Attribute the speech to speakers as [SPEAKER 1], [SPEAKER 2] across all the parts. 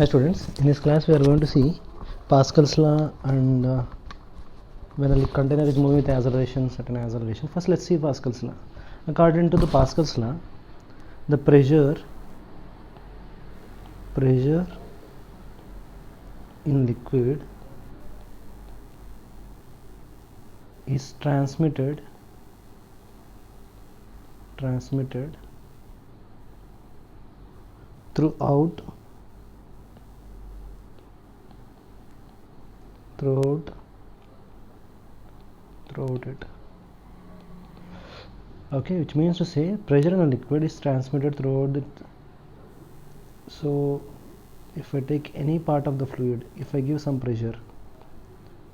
[SPEAKER 1] Hi students, in this class we are going to see Pascal's law and when a container is moving with acceleration, certain acceleration. First let's see Pascal's law. According to the Pascal's law, the pressure in liquid is transmitted throughout it. Okay, which means to say pressure in a liquid is transmitted throughout it. So if I take any part of the fluid, if I give some pressure,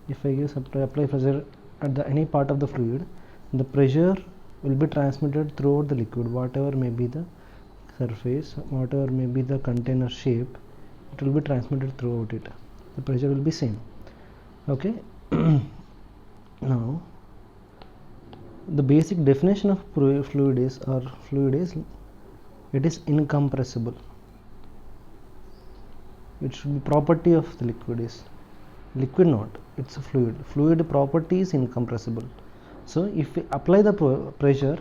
[SPEAKER 1] apply pressure at any part of the fluid, the pressure will be transmitted throughout the liquid, whatever may be the surface, whatever may be the container shape, it will be transmitted throughout it. The pressure will be same. Okay. Now the basic definition of fluid is it is incompressible. It should be property of the liquid is liquid, not it's a fluid property is incompressible. So if we apply the pressure,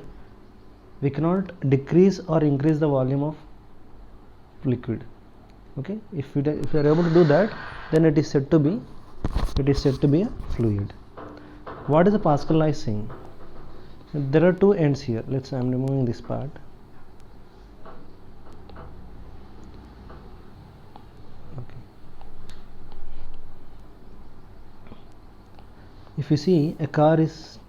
[SPEAKER 1] we cannot decrease or increase the volume of liquid. Okay, if we are able to do that, then it is said to be a fluid. What is the Pascal law saying? There are two ends here. I'm removing this part. Okay. If you see a car is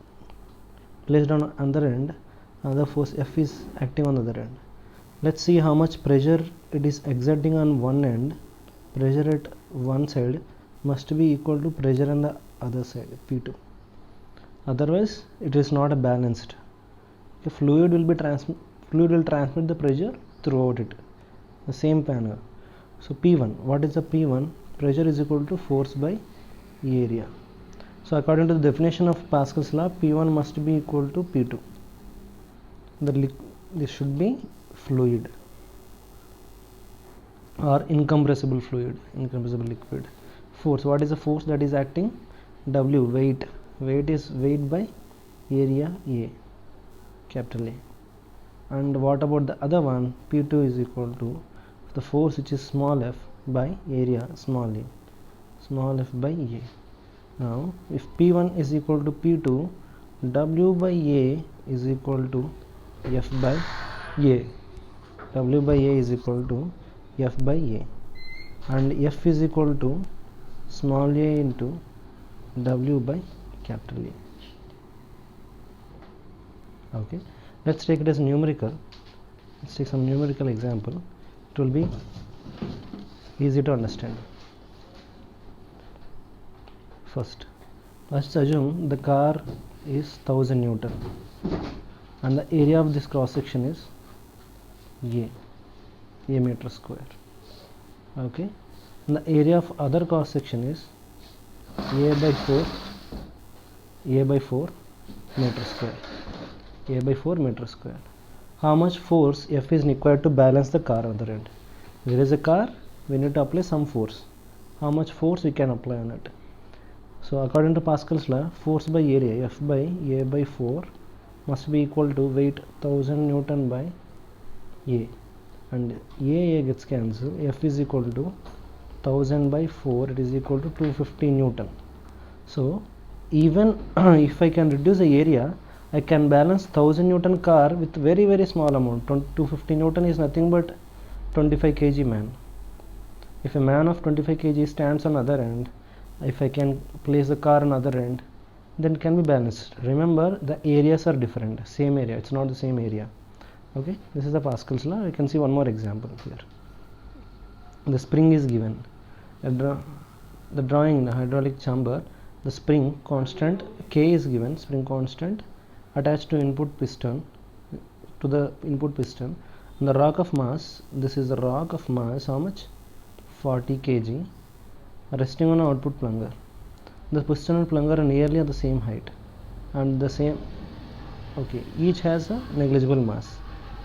[SPEAKER 1] placed on other end, another force F is acting on the other end. Let's see how much pressure it is exerting on one end. Pressure at one side must be equal to pressure on the other side, P2. Otherwise it is not a balanced. The fluid will transmit the pressure throughout it, the same manner. So P1, what is the P1? Pressure is equal to force by area. So according to the definition of Pascal's law, P1 must be equal to P2. This should be fluid or incompressible liquid. Force, what is the force that is acting? W, weight is weight by area A, capital A. And what about the other one? P2 is equal to the force which is small f by area small f by A. Now if P1 is equal to P2, W by A is equal to F by A. W by A is equal to F by A, and F is equal to small a into W by capital A. Okay, let's take it as numerical. Let's take some numerical example. It will be easy to understand. First, let's assume the car is 1000 Newton and the area of this cross section is A meter square. Okay, and the area of other cross section is A by 4 meter square. How much force F is required to balance the car on the end? There is a car, we need to apply some force. How much force we can apply on it? So according to Pascal's law, force by area, F by A by 4 must be equal to weight 1000 Newton by A, and A gets cancelled. F is equal to 1000 by 4, it is equal to 250 Newton. So even if I can reduce the area, I can balance 1000 Newton car with very small amount. 250 Newton is nothing but 25 kg man. If a man of 25 kg stands on other end, if I can place the car on other end, then it can be balanced. Remember, the areas are different. Same area, it's not the same area. Okay, this is the Pascal's law. You can see one more example here. The spring is given. The drawing, the hydraulic chamber, the spring constant K is given, spring constant attached to the input piston. And the rock of mass, this is the rock of mass, how much? 40 kg, resting on an output plunger. The piston and plunger are nearly at the same height and the same, okay, each has a negligible mass.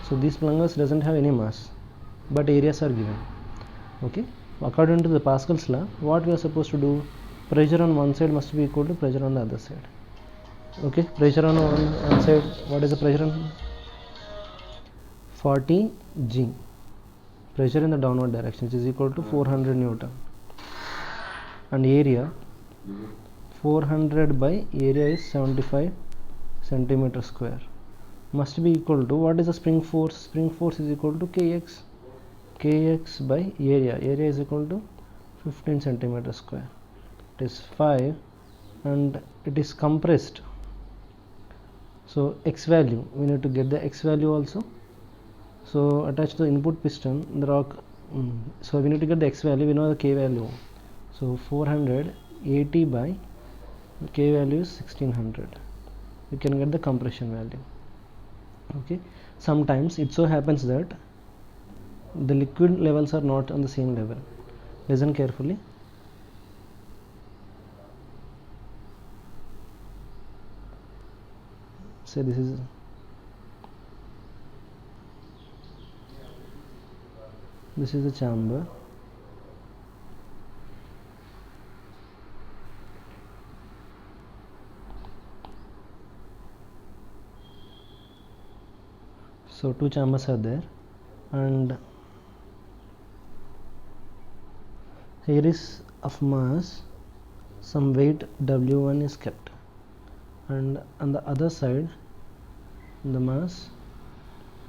[SPEAKER 1] So these plungers doesn't have any mass, but areas are given. Okay, according to the Pascal's law, what we are supposed to do? Pressure on one side must be equal to pressure on the other side. Okay, pressure on one side, what is the pressure on 40 G, pressure in the downward direction, which is equal to 400 Newton, and area 400 by area is 75 centimeter square, must be equal to, what is the spring force? Spring force is equal to kx by area is equal to 15 centimeter square, it is 5, and it is compressed. So x value, we need to get the x value also. So attached to the input piston, there are so we need to get the x value, we know the k value. So 480 by k value is 1600, you can get the compression value. Okay, sometimes it so happens that the liquid levels are not on the same level. Listen carefully. Say this is the chamber. So two chambers are there, and here is of mass, some weight W1 is kept, and on the other side the mass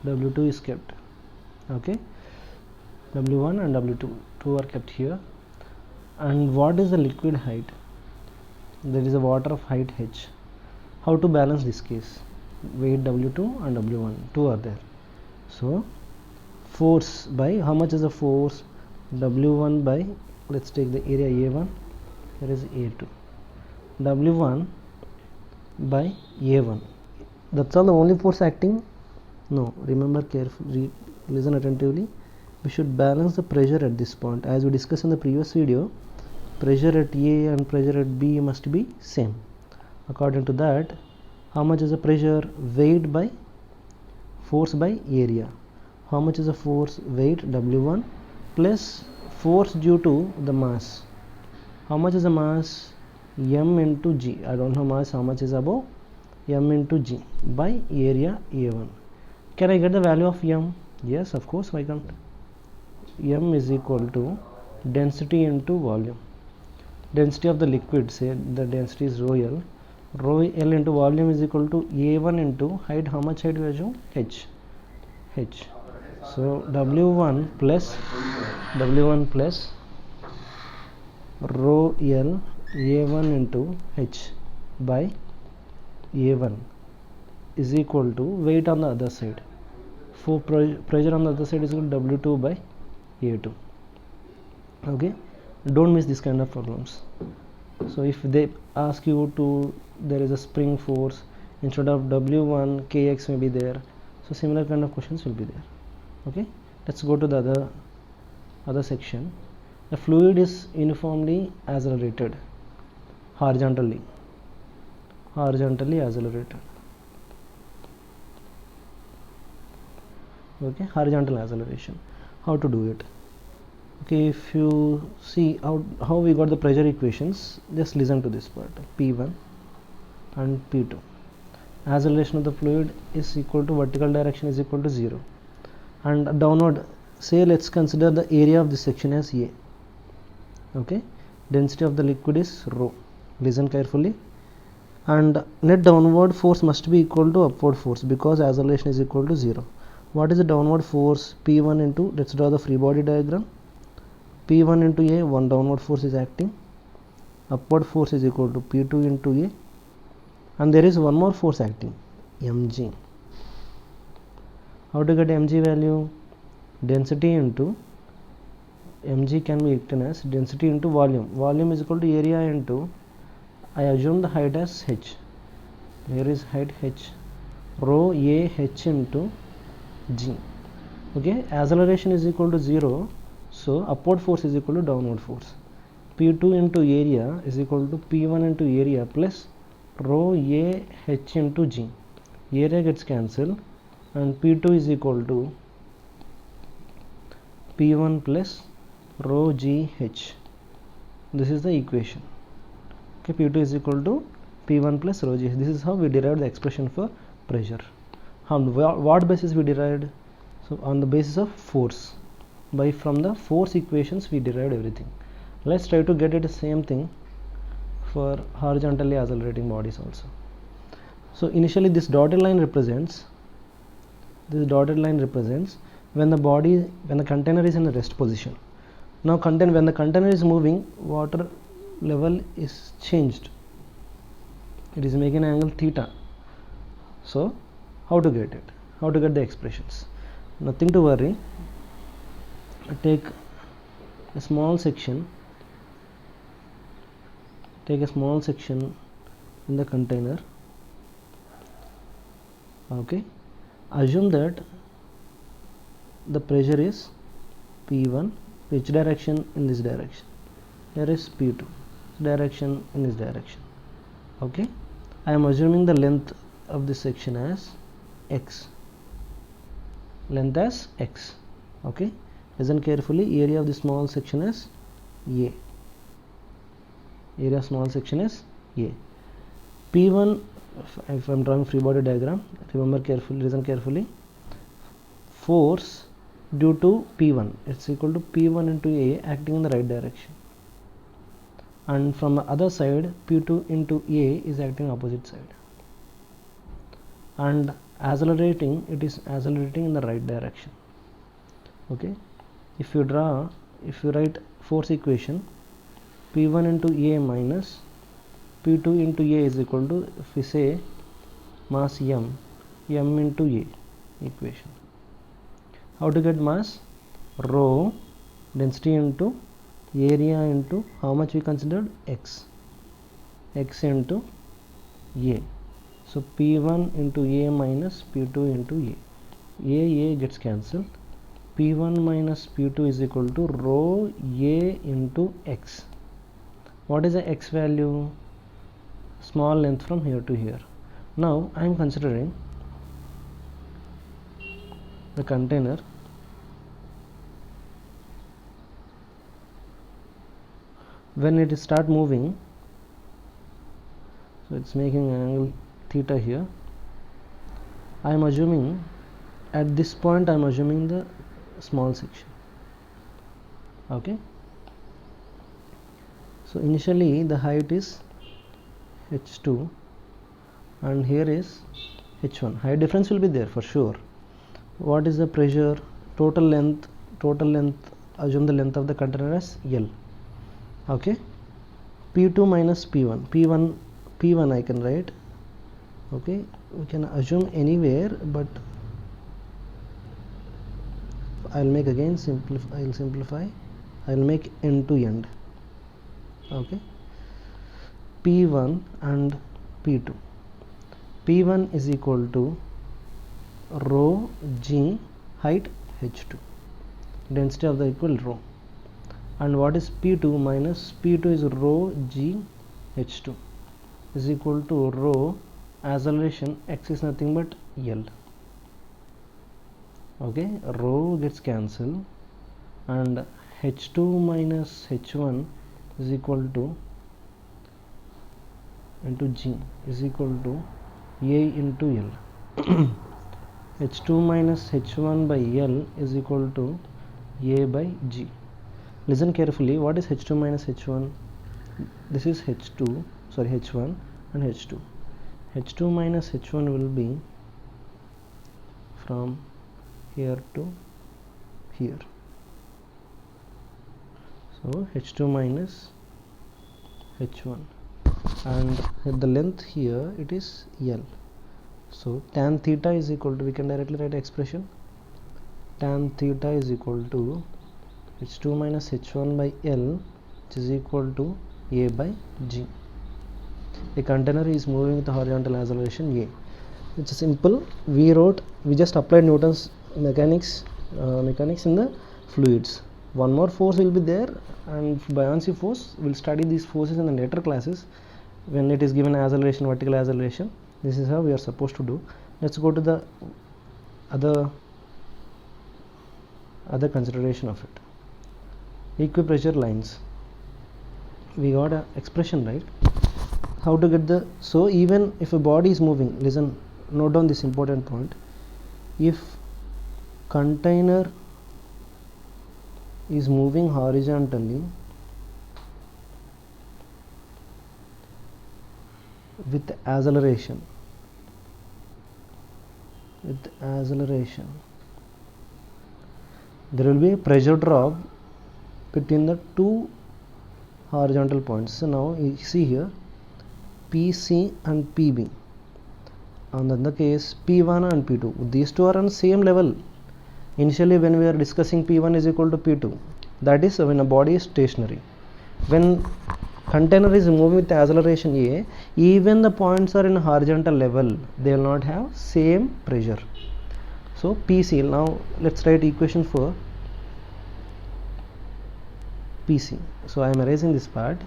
[SPEAKER 1] W2 is kept. Okay, W1 and W2 are kept here. And what is the liquid height? There is a water of height h. How to balance this case? Weight W2 and W1, two are there. So force by, how much is the force? W1 by, let's take the area A1, here is A2, W1 by A1. That's all the only force acting? No, remember carefully, listen attentively. We should balance the pressure at this point. As we discussed in the previous video, pressure at A and pressure at B must be same. According to that, how much is the pressure? Weight by force by area. How much is the force? Weight W1 plus force due to the mass. How much is the mass? M into G. I don't know mass, how much is above? M into G by area A1. Can I get the value of M? Yes, of course, why can't? M is equal to density into volume. Density of the liquid, say the density is rho L. Rho L into volume is equal to A1 into height. How much height we assume? H. So W1 plus rho L A1 into H by A1 is equal to weight on the other side. For pressure on the other side is equal to W2 by A2. Okay, don't miss this kind of problems. So if they ask you to, there is a spring force, instead of W1 kx may be there, so similar kind of questions will be there. Okay, let's go to the other section. The fluid is uniformly accelerated horizontally accelerated. Okay, horizontal acceleration. How to do it? Okay, if you see how we got the pressure equations, just listen to this part. P1 and P2. Acceleration of the fluid is equal to vertical direction is equal to 0, and downward, say let's consider the area of this section as A. Okay, density of the liquid is rho. Listen carefully. And net downward force must be equal to upward force, because acceleration is equal to 0. What is the downward force? P1 into, let's draw the free body diagram. P1 into A, one downward force is acting. Upward force is equal to P2 into A, and there is one more force acting, mg. How to get mg value? Density into, mg can be written as density into volume. Volume is equal to area into, I assume the height as h. Here is height h. Rho A h into g. Okay, acceleration is equal to 0, so upward force is equal to downward force. P2 into area is equal to P1 into area plus rho A h into g. Area gets cancelled, and P2 is equal to P1 plus rho g h. This is the equation. Okay, P2 is equal to P1 plus rho g h. This is how we derived the expression for pressure. On what basis we derived? So on the basis of force. From the force equations we derived everything. Let's try to get it the same thing for horizontally accelerating bodies also. So initially this dotted line represents when the container is in the rest position. Now when the container is moving, water level is changed. It is making an angle theta. So how to get it? How to get the expressions? Nothing to worry. Take a small section in the container. Okay, assume that the pressure is P1. Which direction? In this direction. Here is P2, direction in this direction. Okay, I am assuming the length of this section as x. Okay, listen carefully. Area of the small section is A. P1, if I am drawing free body diagram, listen carefully. Force due to P1, it's equal to P1 into A acting in the right direction, and from the other side P2 into A is acting opposite side, and it is accelerating in the right direction. Okay, if you write force equation, P1 into A minus P2 into A is equal to, if we say mass m into A equation. How to get mass? Rho density into area into how much we considered? X into A. So P1 into A minus P2 into A gets cancelled. P1 minus P2 is equal to rho A into X. What is the X value? Small length from here to here. Now I am considering the container. When it start moving, so it's making an angle theta here. I am assuming at this point the small section. Okay, so initially the height is h2 and here is h1. Height difference will be there for sure. What is the pressure? Total length, assume the length of the container as L. Okay, P2 minus P1 I can write. Okay, we can assume anywhere, but I'll make again simplify. I'll make end to end. Okay, P1 and P2. P1 is equal to rho g, height h2, density of the equal rho, and what is P2 minus P2 is rho g h2 is equal to rho acceleration. X is nothing but L. Okay, rho gets cancelled and h2 minus h1 is equal to into g is equal to A into L. h2 minus h1 by L is equal to A by g. Listen carefully. What is h2 minus h1? This is h1 and h2. h2 minus h1 will be from here to here. So h2 minus h1, and the length here it is L. So tan theta is equal to, we can directly write expression, tan theta is equal to h2 minus h1 by L, which is equal to A by g. A container is moving with the horizontal acceleration A. It's simple. We just applied Newton's mechanics in the fluids. One more force will be there, and buoyancy force. We'll study these forces in the later classes when it is given acceleration, vertical acceleration. This is how we are supposed to do. Let's go to the other consideration of it. equipressure lines. We got an expression, right? How to get the, so even if a body is moving, listen, note down this important point. If container is moving horizontally with acceleration, there will be a pressure drop between the two horizontal points. So now you see here PC and PB, and in the case P1 and P2, these two are on same level. Initially when we are discussing P1 is equal to P2, that is when a body is stationary. When container is moving with acceleration A, even the points are in horizontal level, they will not have same pressure. So PC, now let's write equation for PC. So I am erasing this part.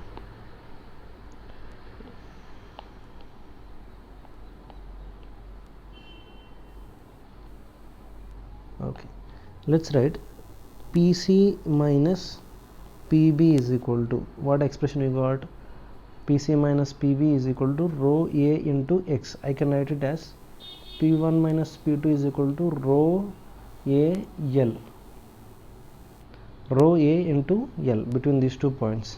[SPEAKER 1] Okay, let's write PC minus PB is equal to, what expression we got? PC minus PB is equal to rho A into X. I can write it as P1 minus P2 is equal to rho A L, rho A into L between these 2 points.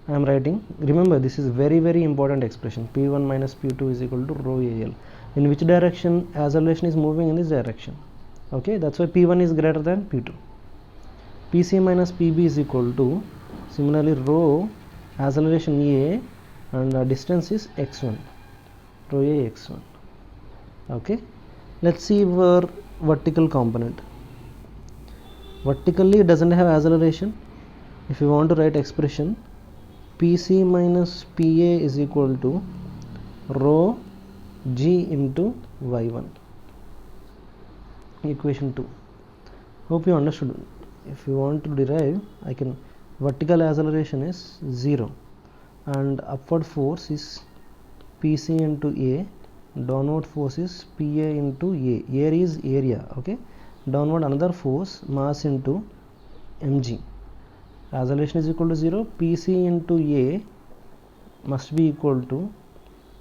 [SPEAKER 1] I am writing, remember this is very important expression. P1 minus P2 is equal to rho A L. In which direction acceleration is moving? In this direction. Okay, that's why P1 is greater than P2. PC minus PB is equal to, similarly, rho acceleration A and the distance is x1, rho A x1. Okay, let's see our vertical component. Vertically it doesn't have acceleration. If you want to write expression, PC minus PA is equal to rho G into y1. Equation 2. Hope you understood. If you want to derive, I can, vertical acceleration is 0 and upward force is PC into A, downward force is PA into A. Air is area, okay. Downward another force, mass into mg. Acceleration is equal to 0. PC into A must be equal to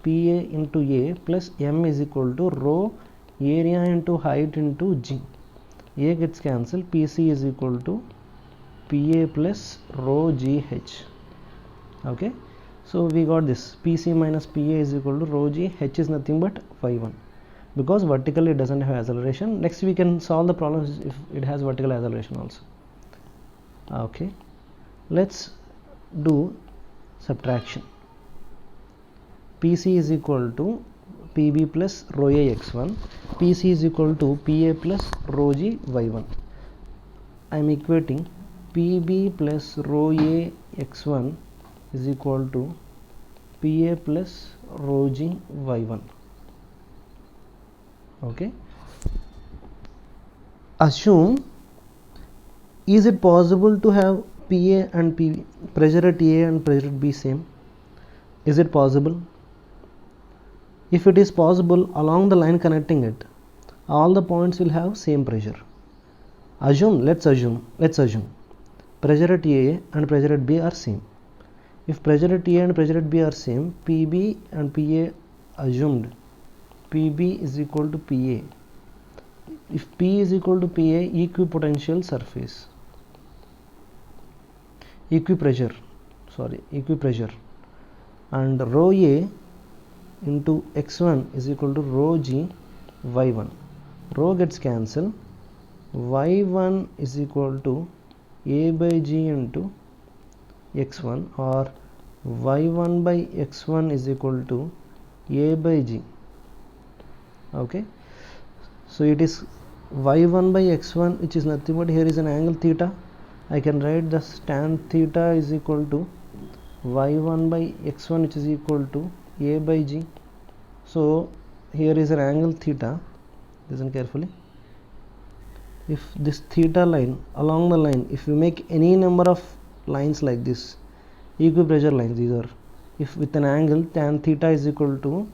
[SPEAKER 1] PA into A plus m is equal to rho area into height into g. A gets cancelled, PC is equal to PA plus rho GH. Okay, so we got this, PC minus PA is equal to rho G, H is nothing but y1, because vertically it doesn't have acceleration. Next we can solve the problem if it has vertical acceleration also. Okay, let's do subtraction. PC is equal to PB plus rho A x1, PC is equal to PA plus rho G y1. I am equating PB plus rho A x1 is equal to PA plus rho G y1. Okay, assume, is it possible to have PA and PB, pressure at A and pressure at B same? Is it possible? If it is possible, along the line connecting it, all the points will have same pressure. Let's assume pressure at A and pressure at B are same. If pressure at A and pressure at B are same, PB and PA assumed PB is equal to PA. If P is equal to PA, equipotential surface, equipressure, and rho A into x1 is equal to rho G y1. Rho gets cancelled, y1 is equal to A by G into x1, or y1 by x1 is equal to A by G. Okay, so it is y1 by x1, which is nothing but, here is an angle theta. I can write the tan theta is equal to y1 by x1, which is equal to A by G. So here is an angle theta. Listen carefully. If this theta line, along the line, if you make any number of lines like this, equipressure lines, these are, if with an angle tan theta is equal to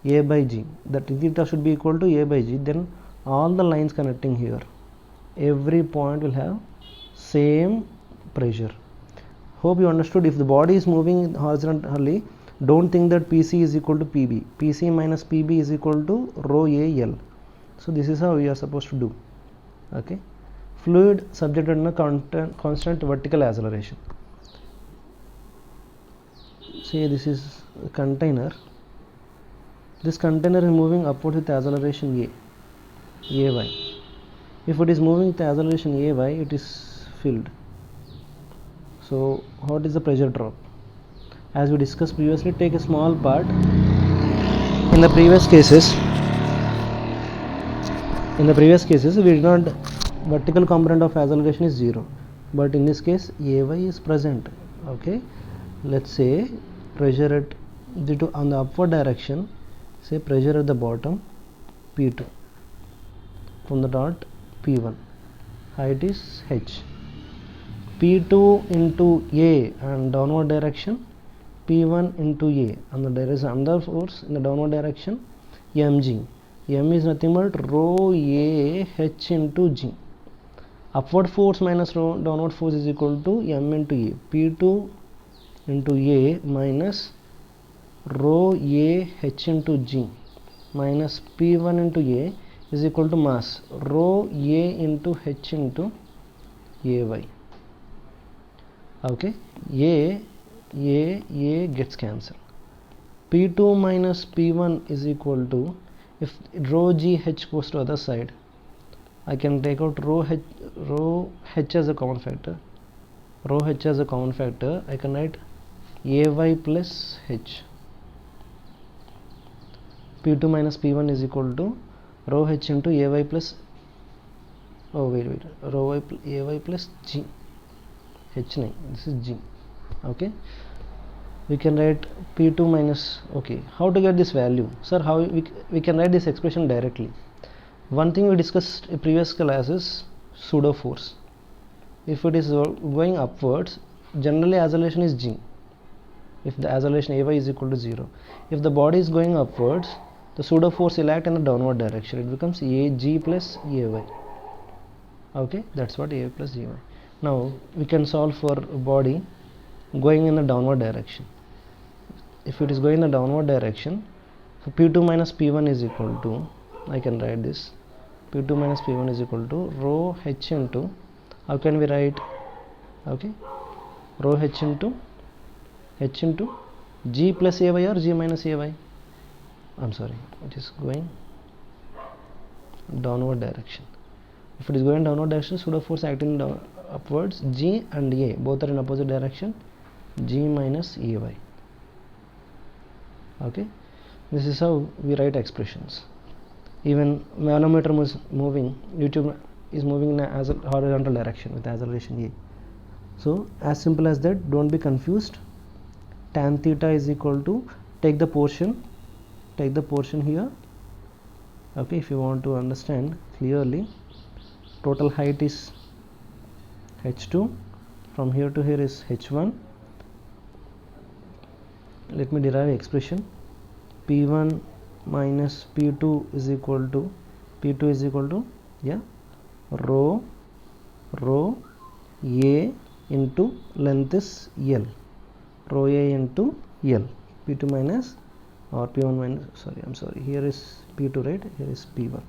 [SPEAKER 1] A by G, that theta should be equal to A by G, then all the lines connecting here, every point will have same pressure. Hope you understood. If the body is moving horizontally, don't think that PC is equal to PB. PC minus PB is equal to rho AL. So this is how we are supposed to do. Okay. Fluid subjected to constant vertical acceleration. Say this is a container. This container is moving upward with acceleration AY. If it is moving with acceleration AY, it is filled. So what is the pressure drop? As we discussed previously, take a small part. In the previous cases, we did not, vertical component of acceleration is 0, but in this case AY is present. Okay, let's say pressure at on the upward direction, say pressure at the bottom P2, from the dot P1, height is H. P2 into A and downward direction, P1 into A, and there is another force in the downward direction, mg. M is nothing but rho A H into G. Upward force minus rho downward force is equal to M into A. P2 into A minus rho A H into G minus P1 into A is equal to mass rho A into H into AY. Okay, A gets cancelled. P2 minus P1 is equal to, if rho G H goes to other side, I can take out rho H as a common factor. Rho H as a common factor, I can write AY plus H. P2 minus P1 is equal to rho H into AY plus, rho AY plus G. H9, this is G. Okay, we can write P2 minus, okay, how to get this value? Sir, how we can write this expression directly. One thing we discussed in previous class is pseudo force. If it is going upwards, generally acceleration is G. If the acceleration AY is equal to 0. If the body is going upwards, the pseudo force will act in the downward direction. It becomes AG plus AY. Okay, that's what AY plus AY. Now we can solve for body going in the downward direction. If it is going in the downward direction, so P2 minus P1 is equal to, I can write this, P2 minus P1 is equal to rho H into, how can we write, okay, rho H into G plus AY or G minus AY, I'm sorry, it is going downward direction. If it is going downward direction, pseudo force acting upwards, G and A both are in opposite direction, G minus AY. Okay, this is how we write expressions. Even manometer is moving, YouTube is moving in a horizontal direction with acceleration A. So as simple as that, don't be confused. Tan theta is equal to, take the portion here. Okay, if you want to understand clearly, total height is H2, from here to here is H1. Let me derive expression. P1 minus P2 is equal to, yeah, rho A into length is L, rho A into L. P2 minus, or P1 minus, sorry, here is P2, right, here is P1.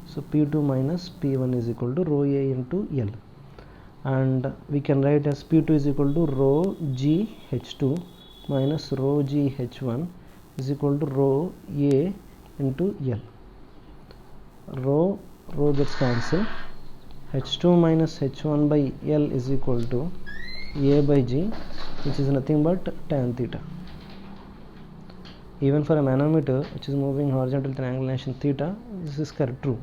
[SPEAKER 1] So P2 minus P1 is equal to rho A into L, and we can write as P2 is equal to rho G H2 minus rho G H1 is equal to rho A into L. Rho gets cancelled. H2 minus H1 by L is equal to A by G, which is nothing but tan theta. Even for a manometer which is moving horizontal with an angulation theta, this is true,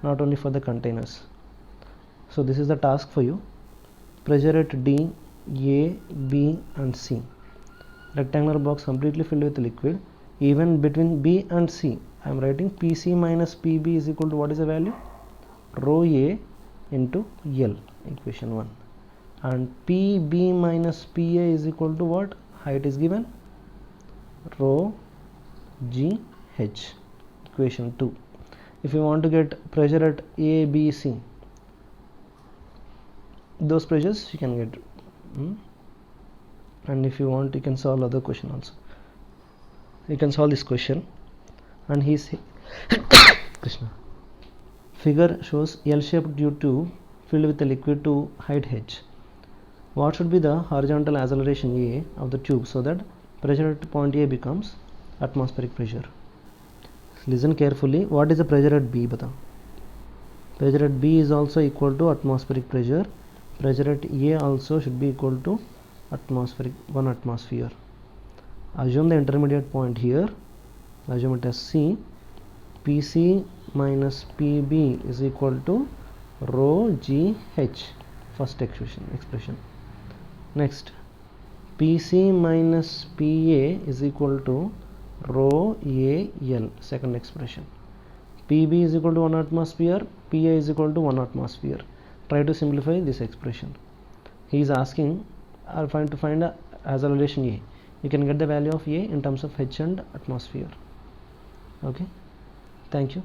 [SPEAKER 1] not only for the containers. So this is the task for you. Pressure at D, A, B and C. Rectangular box completely filled with liquid. Even between B and C, I am writing PC minus PB is equal to, what is the value? Rho A into L, equation 1. And PB minus PA is equal to what? Height is given, rho G H, equation 2. If you want to get pressure at A, B, C, those pressures you can get. and if you want you can solve other question also. You can solve this question, and he's Krishna. Figure shows L-shaped tube filled with a liquid to height h. What should be the horizontal acceleration A of the tube so that pressure at point A becomes atmospheric pressure? Listen carefully. What is the pressure at B? Bata. Pressure at B is also equal to atmospheric pressure. Pressure at A also should be equal to 1 atmosphere. Assume the intermediate point here. Assume it as C. PC minus PB is equal to rho GH. First expression. Next, PC minus PA is equal to rho AL. Second expression. PB is equal to 1 atmosphere. PA is equal to 1 atmosphere. Try to simplify this expression. He is asking to find a acceleration A. You can get the value of A in terms of H and atmosphere. Okay. Thank you.